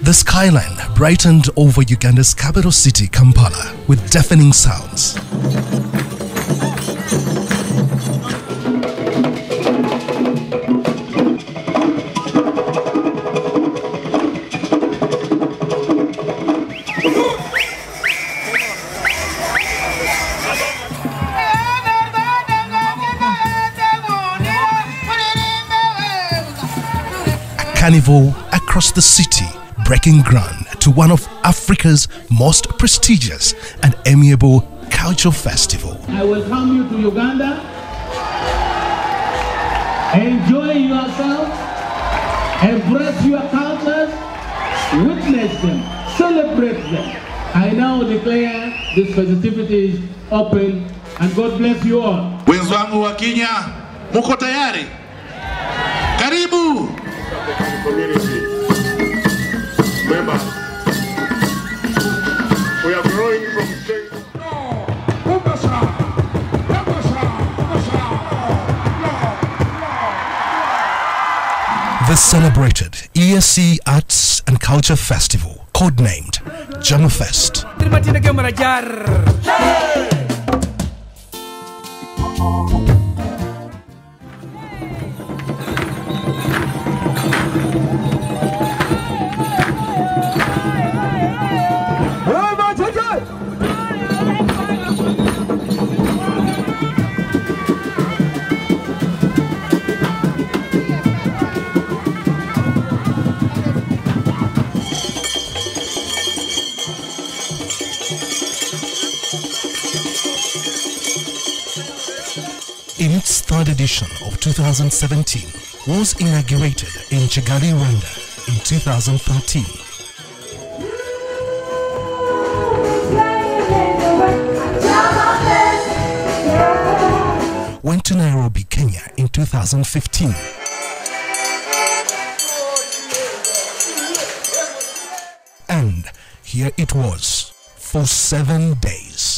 The skyline brightened over Uganda's capital city, Kampala, with deafening sounds. Carnival across the city, breaking ground to one of Africa's most prestigious and amiable cultural festival. I welcome you to Uganda. Enjoy yourself, embrace your cultures, witness them, celebrate them. I now declare this festivities open and God bless you all. Wenzangu wa Kenya, muko tayari? Karibu! Community members, we are growing from state. The celebrated EAC Arts and Culture Festival, codenamed Jamafest. In its third edition of 2017, was inaugurated in Kigali, Rwanda in 2013. Went to Nairobi, Kenya in 2015. And here it was for 7 days.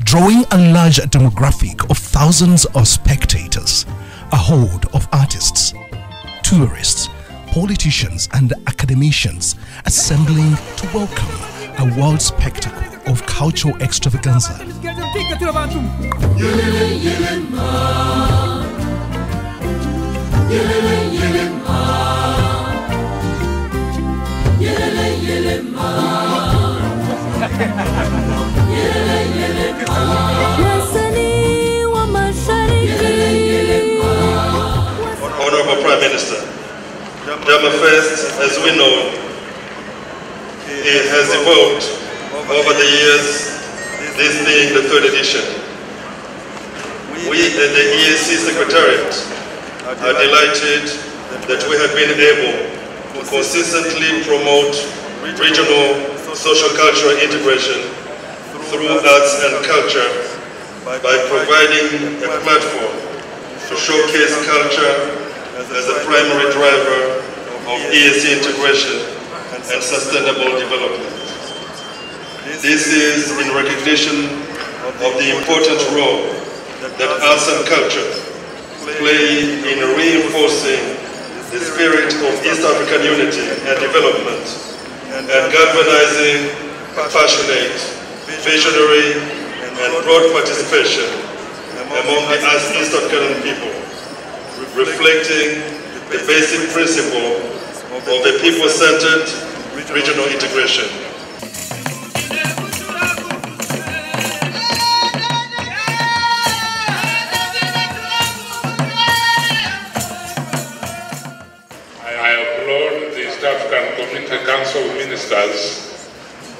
Drawing a large demographic of thousands of spectators, a horde of artists, tourists, politicians and academicians assembling to welcome a world spectacle of cultural extravaganza. Honorable Prime Minister, Jamafest, as we know, it has evolved over the years, this being the third edition. We at the EAC Secretariat are delighted that we have been able consistently promote regional social-cultural integration through arts and culture by providing a platform to showcase culture as a primary driver of EAC integration and sustainable development. This is in recognition of the important role that arts and culture play in reinforcing the spirit of East African unity and development and galvanizing passionate, visionary, and broad participation among the East African people, reflecting the basic principle of a people-centered regional integration. Community Council of Ministers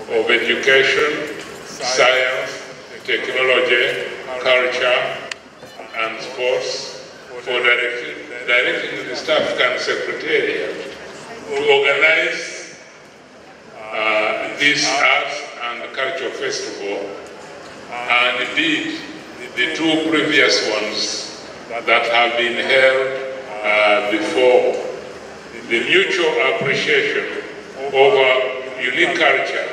of Education, Science, Technology, Culture and Sports for directing the East African Secretariat to organize this Arts and Culture Festival, and indeed the two previous ones that have been held before. The mutual appreciation of our unique culture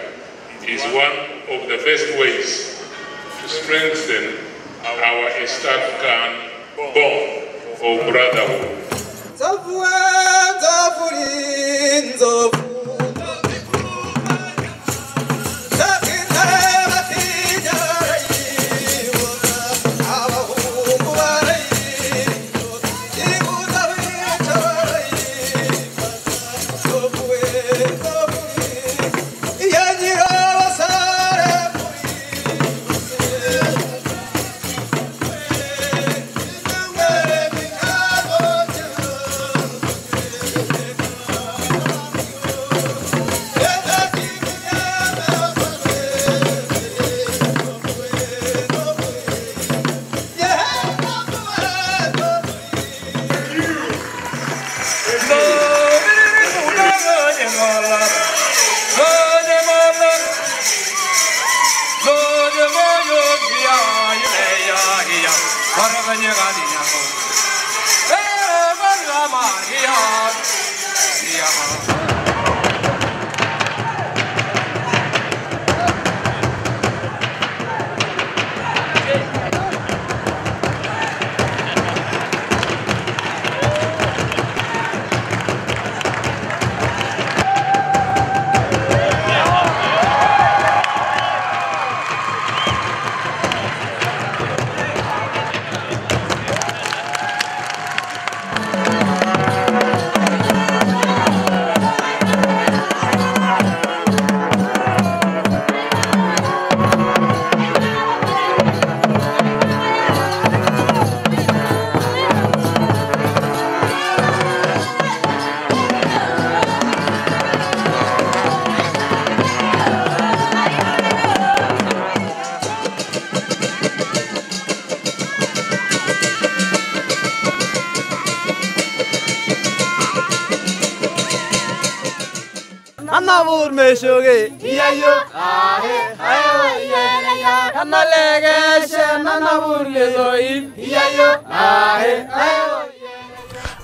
is one of the best ways to strengthen our East African bond of brotherhood.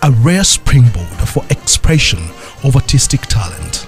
A rare springboard for expression of artistic talent.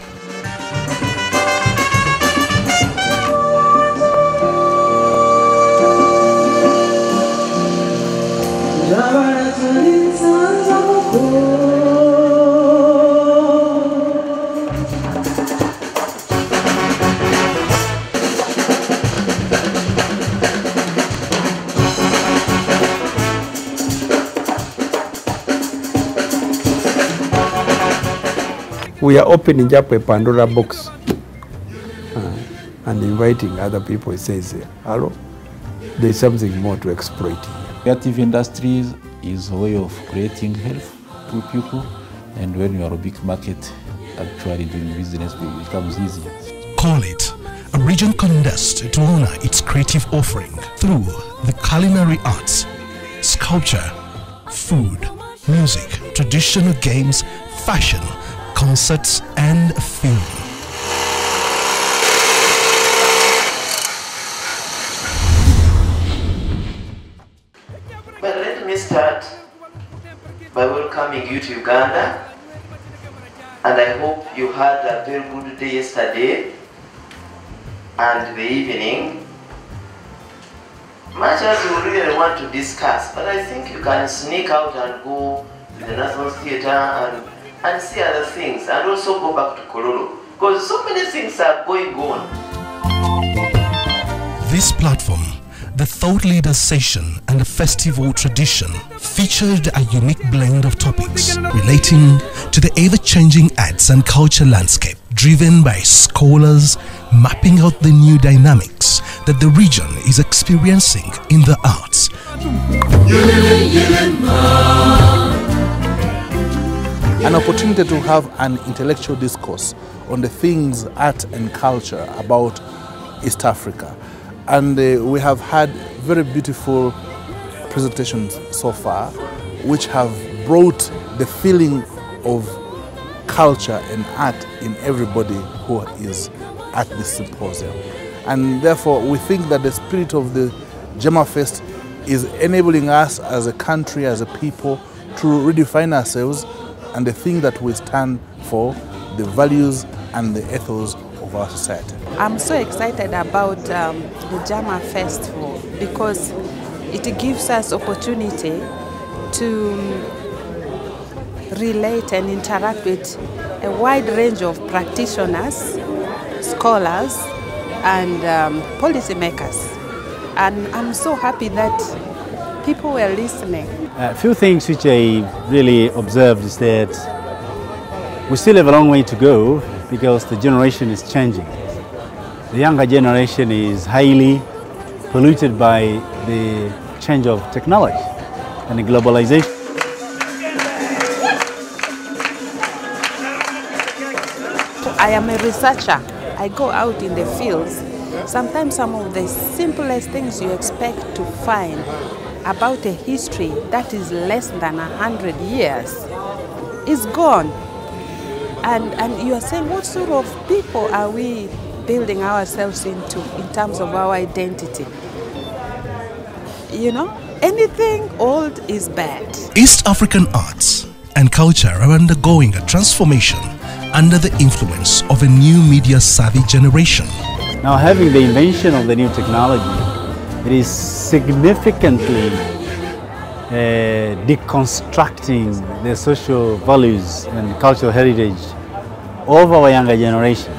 We are opening up a Pandora box and inviting other people. It says, hello, there's something more to exploit here. Creative industries is a way of creating health to people, and when you are a big market, actually doing business becomes easier. Call it a region condensed to honor its creative offering through the culinary arts, sculpture, food, music, traditional games, fashion, concerts and film. But let me start by welcoming you to Uganda, and I hope you had a very good day yesterday and the evening. Much as you really want to discuss, but I think you can sneak out and go to the National Theatre and see other things, and also go back to Kololo, because so many things are going on. This platform, the Thought Leaders Session and the Festival Tradition, featured a unique blend of topics relating to the ever-changing arts and culture landscape, driven by scholars mapping out the new dynamics that the region is experiencing in the arts. An opportunity to have an intellectual discourse on the things, art and culture about East Africa. And we have had very beautiful presentations so far, which have brought the feeling of culture and art in everybody who is at this symposium. And therefore, we think that the spirit of the Jamafest is enabling us as a country, as a people, to redefine ourselves and the thing that we stand for, the values and the ethos of our society. I'm so excited about the Jama Festival because it gives us opportunity to relate and interact with a wide range of practitioners, scholars, and policymakers. And I'm so happy that people were listening. A few things which I really observed is that we still have a long way to go because the generation is changing. The younger generation is highly polluted by the change of technology and the globalization. I am a researcher. I go out in the fields. Sometimes some of the simplest things you expect to find about a history that is less than 100 years is gone. And you are saying, what sort of people are we building ourselves into in terms of our identity? You know, anything old is bad. East African arts and culture are undergoing a transformation under the influence of a new media-savvy generation. Now, having the invention of the new technology, it is significantly deconstructing the social values and cultural heritage of our younger generation.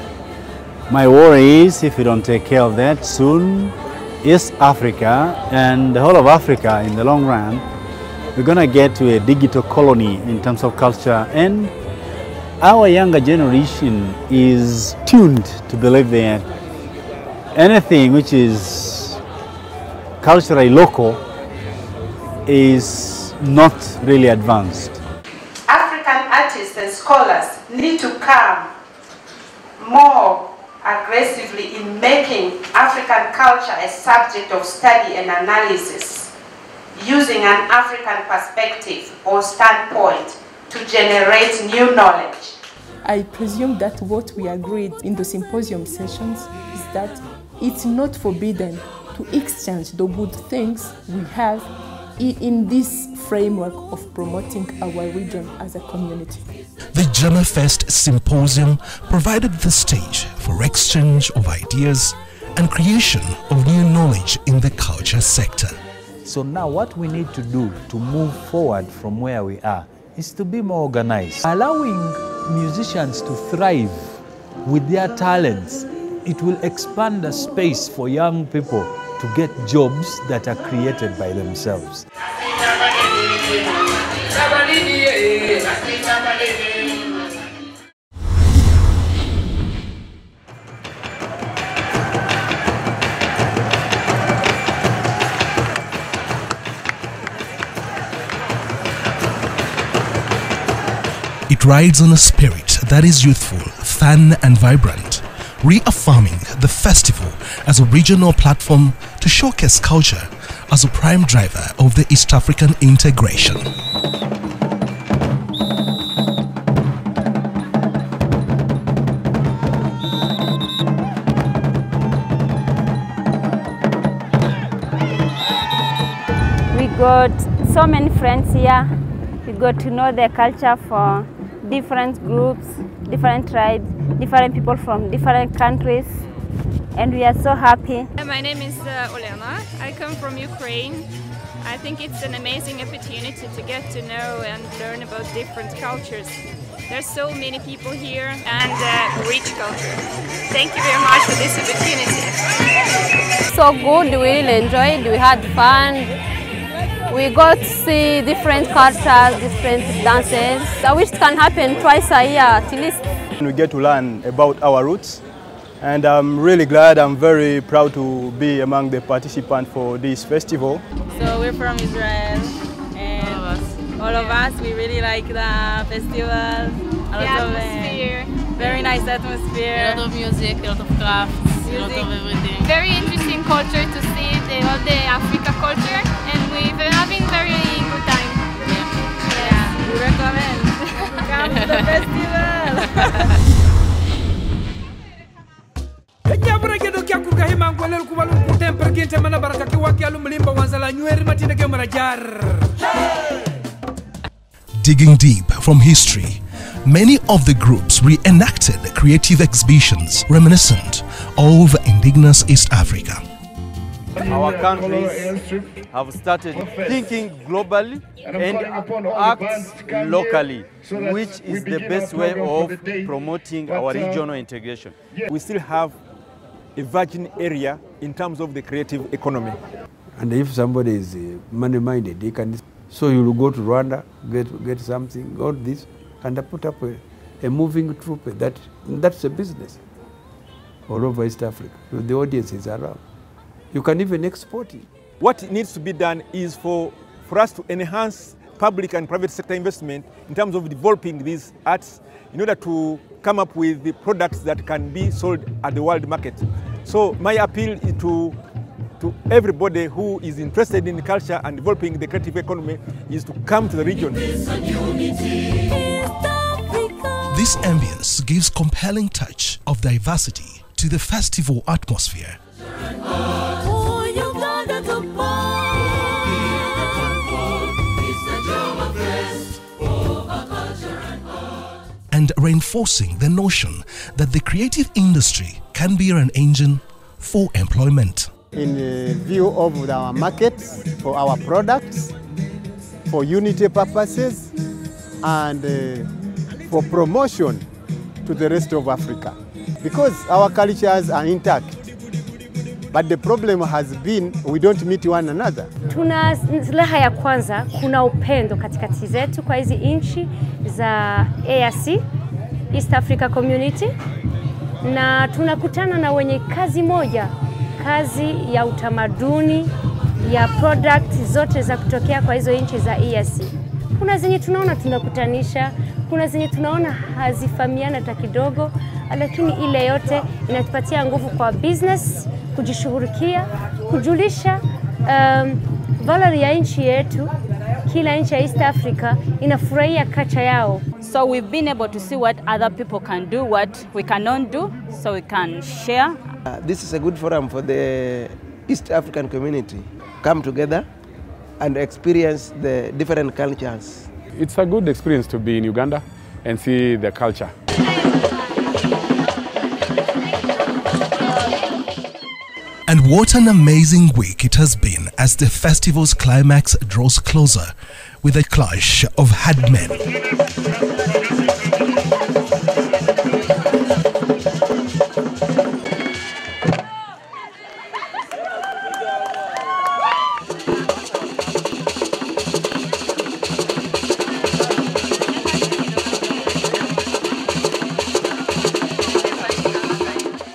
My worry is if we don't take care of that soon, East Africa and the whole of Africa in the long run, we're going to get to a digital colony in terms of culture, and our younger generation is tuned to believe that anything which is culturally local is not really advanced. African artists and scholars need to come more aggressively in making African culture a subject of study and analysis, using an African perspective or standpoint to generate new knowledge. I presume that what we agreed in the symposium sessions is that it's not forbidden to exchange the good things we have in this framework of promoting our region as a community. The Jamafest Symposium provided the stage for exchange of ideas and creation of new knowledge in the culture sector. So now what we need to do to move forward from where we are is to be more organized. Allowing musicians to thrive with their talents, it will expand the space for young people to get jobs that are created by themselves. It rides on a spirit that is youthful, fun and vibrant, reaffirming the festival as a regional platform to showcase culture as a prime driver of the East African integration. got so many friends here. We got to know the culture for different groups, different tribes, different people from different countries, and we are so happy. My name is Olena. I come from Ukraine. I think it's an amazing opportunity to get to know and learn about different cultures. There's so many people here and rich culture. Thank you very much for this opportunity. So good, we really enjoyed, we had fun. We got to see different cultures, different dances. I wish it can happen twice a year at least. We get to learn about our roots, and I'm really glad, I'm very proud to be among the participants for this festival. So we're from Israel, and all of us, we really like the festival. The atmosphere. Very nice atmosphere. A lot of music, a lot of crafts, a lot of everything. Very interesting culture to see all the Africa culture, and we've been having very good time. Yeah, we recommend. Come to the festival. Digging deep from history, many of the groups reenacted creative exhibitions reminiscent of indigenous East Africa. Our countries have started thinking globally and act locally, which is the best way of promoting our regional integration. We still have a virgin area in terms of the creative economy. And if somebody is money-minded, they can. So you will go to Rwanda, get something, all this, and put up a moving troupe. That's a business all over East Africa. The audience is around. You can even export it. What needs to be done is for us to enhance public and private sector investment in terms of developing these arts in order to come up with the products that can be sold at the world market. So my appeal is to everybody who is interested in culture and developing the creative economy is to come to the region. This ambience gives compelling touch of diversity to the festival atmosphere. And reinforcing the notion that the creative industry can be an engine for employment. In view of our markets, for our products, for unity purposes, and for promotion to the rest of Africa. Because our cultures are intact, but the problem has been we don't meet one another. Tuna silaha ya kwanza, kuna upendo katikati zetu kwa hizi nchi za EAC, East Africa Community, na tunakutana na wenye kazi moja, kazi ya utamaduni, ya product zote za kutokea kwa hizo nchi za EAC. Kuna zenye tunaona tunakutanisha, kuna zenye tunaona hazifahamiana hata kidogo, lakini ile yote inatupatia nguvu kwa business, kujishughulikia, kujulisha value ya nchi yetu. Kila nchi ya East Africa inafurahia culture yao. So we've been able to see what other people can do, what we cannot do, so we can share. This is a good forum for the East African community. Come together and experience the different cultures. It's a good experience to be in Uganda and see the culture. And what an amazing week it has been as the festival's climax draws closer with a clash of headmen.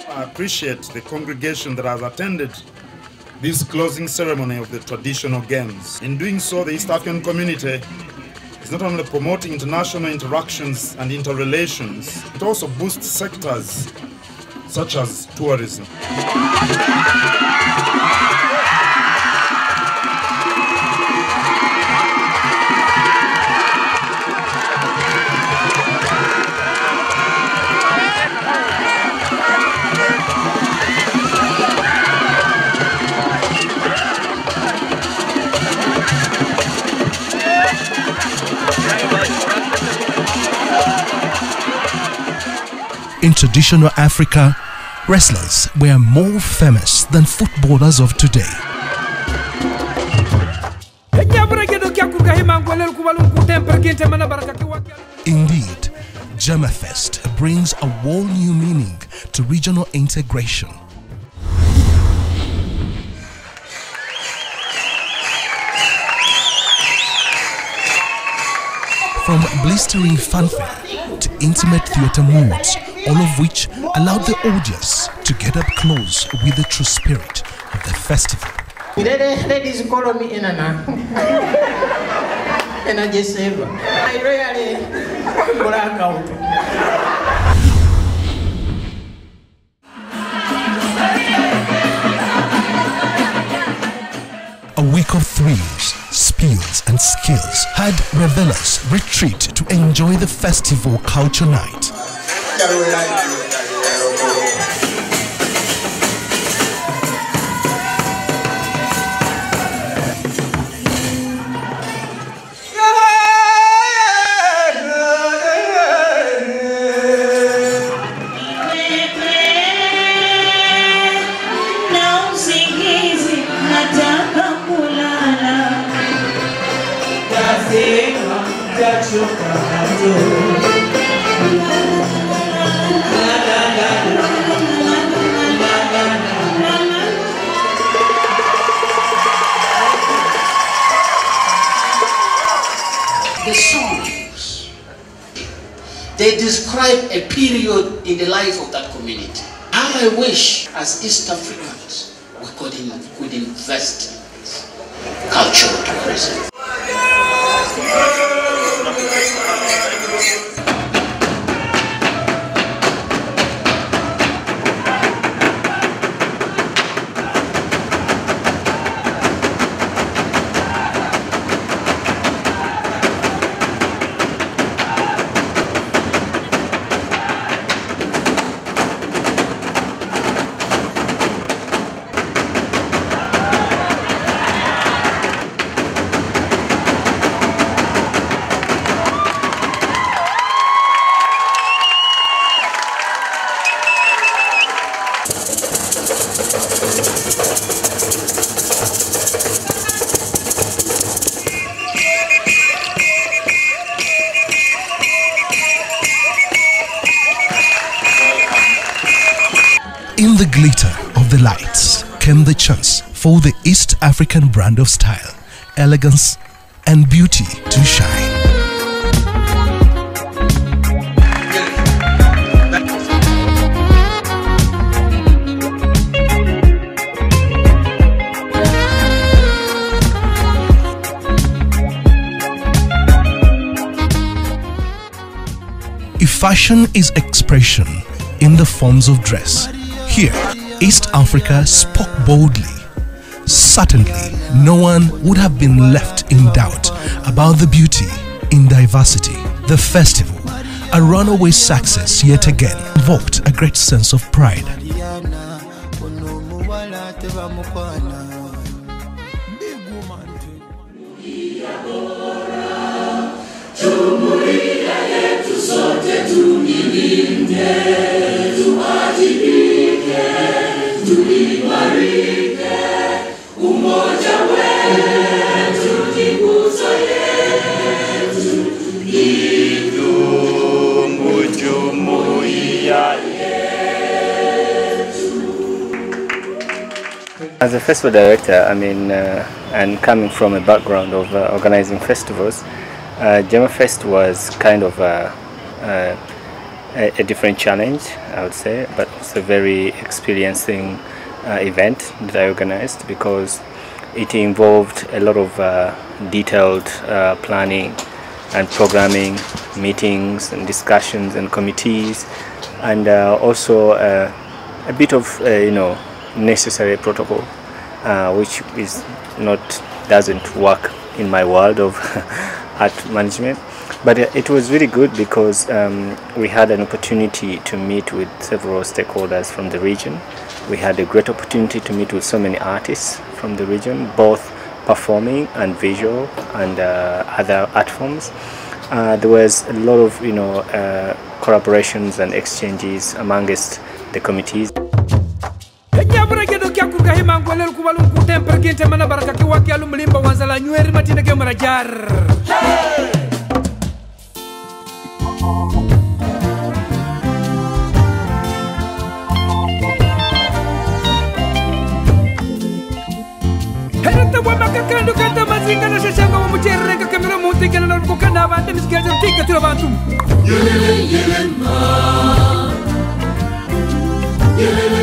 I appreciate the congregation that has attended this closing ceremony of the traditional games. In doing so, the East African community is not only promoting international interactions and interrelations, it also boosts sectors such as tourism. In traditional Africa, wrestlers were more famous than footballers of today. Indeed, Jamafest brings a whole new meaning to regional integration. From blistering fanfare to intimate theatre moods, all of which allowed the audience to get up close with the true spirit of the festival. Ladies call me Enana. And I just say, I really black out. A week of thrills, spills and skills had revelers retreat to enjoy the festival culture night. The songs, they describe a period in the life of that community. I wish as East Africans we could invest in this cultural tourism. In the glitter of the lights came the chance for the East African brand of style, elegance and beauty to shine. If fashion is expression in the forms of dress, here, East Africa spoke boldly. Certainly, no one would have been left in doubt about the beauty in diversity. The festival, a runaway success yet again, evoked a great sense of pride. As a festival director, and coming from a background of organizing festivals, Jamafest was kind of a different challenge, I would say, but it's a very experiencing event that I organized because it involved a lot of detailed planning and programming, meetings and discussions and committees, and also a bit of necessary protocol, which doesn't work in my world of art management. But it was really good because we had an opportunity to meet with several stakeholders from the region. We had a great opportunity to meet with so many artists from the region, both performing and visual and other art forms. there was a lot of collaborations and exchanges amongst the committees. Yelele ma, yelele